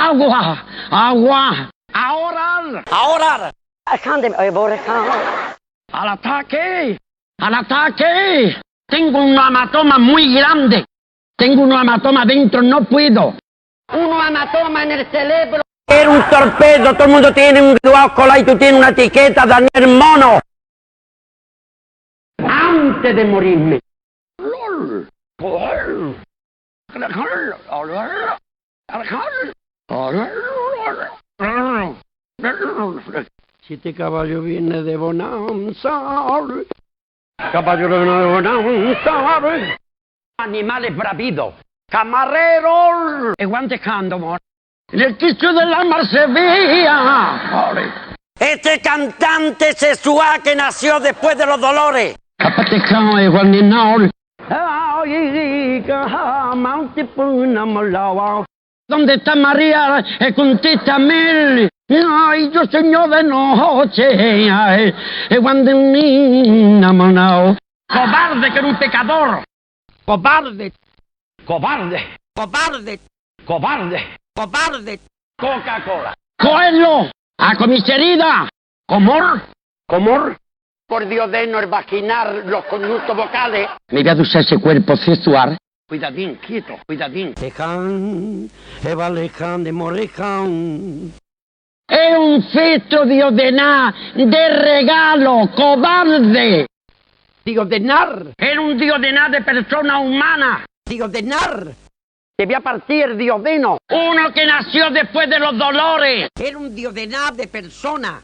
Agua, agua, a orar. A orar. Al ataque, al ataque. Tengo un hematoma muy grande. Tengo un hematoma dentro, no puedo. Un hematoma en el cerebro. Era un torpedo, todo el mundo tiene un glaucola y tú tienes una etiqueta, Daniel Mono. Antes de morirme. Siete caballos viene de bonanza. Caballo de bonanza. Animales bravidos. Camareros. E guante cando, amor. Nel tizio della Marsevilla. Este cantante sexual que nació después de los dolores. Capatecão e guaninol. ¿Dónde está María? Contéstame. Ay, yo sueño de noche. Cobarde, que era un pecador. Cobarde. Cobarde. Cobarde, Cobarde. cobarde. Coca-Cola. Coelho. A comisaría. Comor. Comor. Por Diodeno, el vaginar, los conductos vocales. Me voy a usar ese cuerpo sexual. Cuidadín, quieto, cuidadín. Leján, Eva leján de Moreján. Es un feto Diodená de regalo, cobarde. Diodenar. Era un Diodená de persona humana. Diodenar. Te voy a partir, Diodeno. Uno que nació después de los dolores. Era un diodená de persona.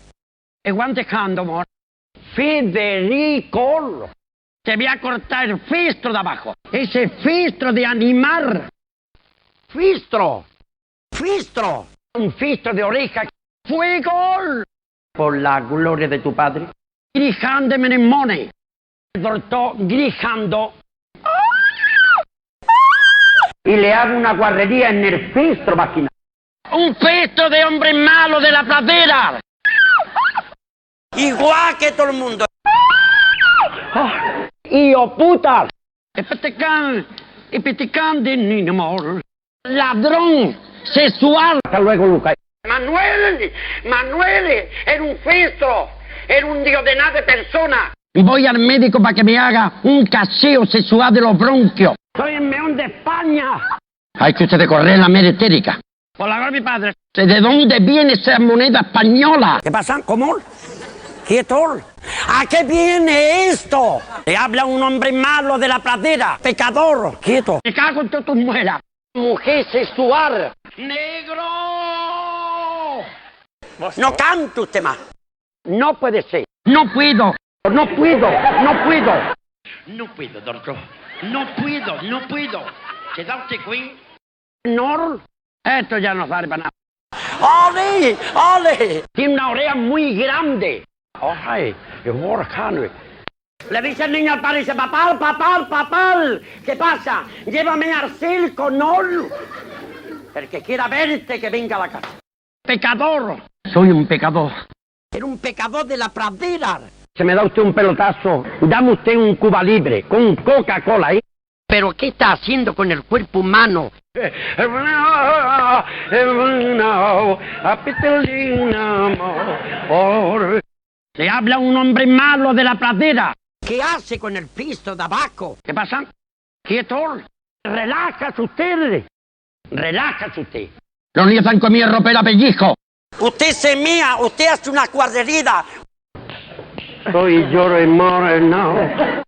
E guante cando, amor. Federico. Te voy a cortar el fistro de abajo. Ese fistro de animar. Fistro. Fistro. Un fistro de oreja. Fuego. Por la gloria de tu padre. Grijande menemone. El doctor grijando. Y le hago una guarrería en el fistro vaginal. Un fistro de hombre malo de la pradera. Igual que todo el mundo. ¡Hijo puta! Y peticán de niño amor. Ladrón sexual. Hasta luego, Lucas. Manuel, era un fistro. Era un diodená de persona. Voy al médico para que me haga un caseo sexual de los bronquios. Soy el meón de España. Hay que usted correr la meretérica. Por la gloria de mi padre. ¿De dónde viene esa moneda española? ¿Qué pasa? ¿Cómo? ¿Quieto? ¿A qué viene esto? Te habla un hombre malo de la pradera, pecador. Quieto. Me cago en todas tus muelas. Mujer sexual. ¡Negro! No cante usted más. No puede ser. No puedo. No puedo. No puedo. No puedo, doctor. No puedo, no puedo. ¿Queda usted, Queen? No. Esto ya no vale para nada. ¡Ole! ¡Ole! Tiene una oreja muy grande. ¡Ay! ¡Es horcano! Le dice el niño al padre, dice, papá, papá, papá. ¿Qué pasa? Llévame al circo, no. El que quiera verte, que venga a la casa. Pecador. Soy un pecador. Era un pecador de la pradera. Se me da usted un pelotazo, dame usted un Cuba Libre, con Coca-Cola, ¿eh? ¿Pero qué está haciendo con el cuerpo humano? Le habla un hombre malo de la pradera. ¿Qué hace con el pisto de abajo? ¿Qué pasa? Quieto. Relájase usted. Relájase usted. Los niños han comido ropera pellizco. Usted se mía, usted hace una cuadrerida. Soy yo el moreno.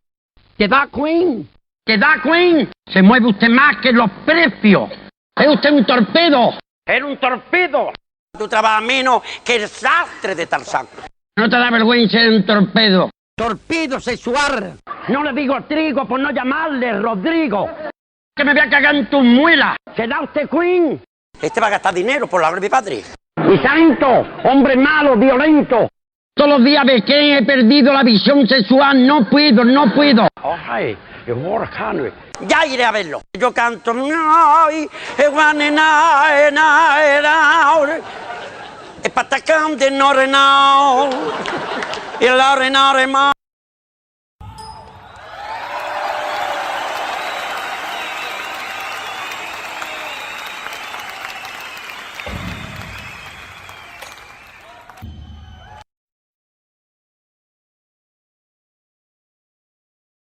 ¿Qué da, Queen? ¿Qué da, Queen? Se mueve usted más que los precios. Es usted un torpedo. Era un torpedo. Tú trabajas menos que el sastre de Tarzán. No te da vergüenza ser un torpedo. Torpedo sexual. No le digo Trigo por no llamarle Rodrigo. Que me voy a cagar en tus muelas. ¿Se da usted, Queen? Este va a gastar dinero por la gloria de mi padre. Y santo, hombre malo, violento. Todos los días ve que he perdido la visión sexual. No puedo, no puedo. Ay, es horcano. Ya iré a verlo. Yo canto. El patacán de no renao. Y la renao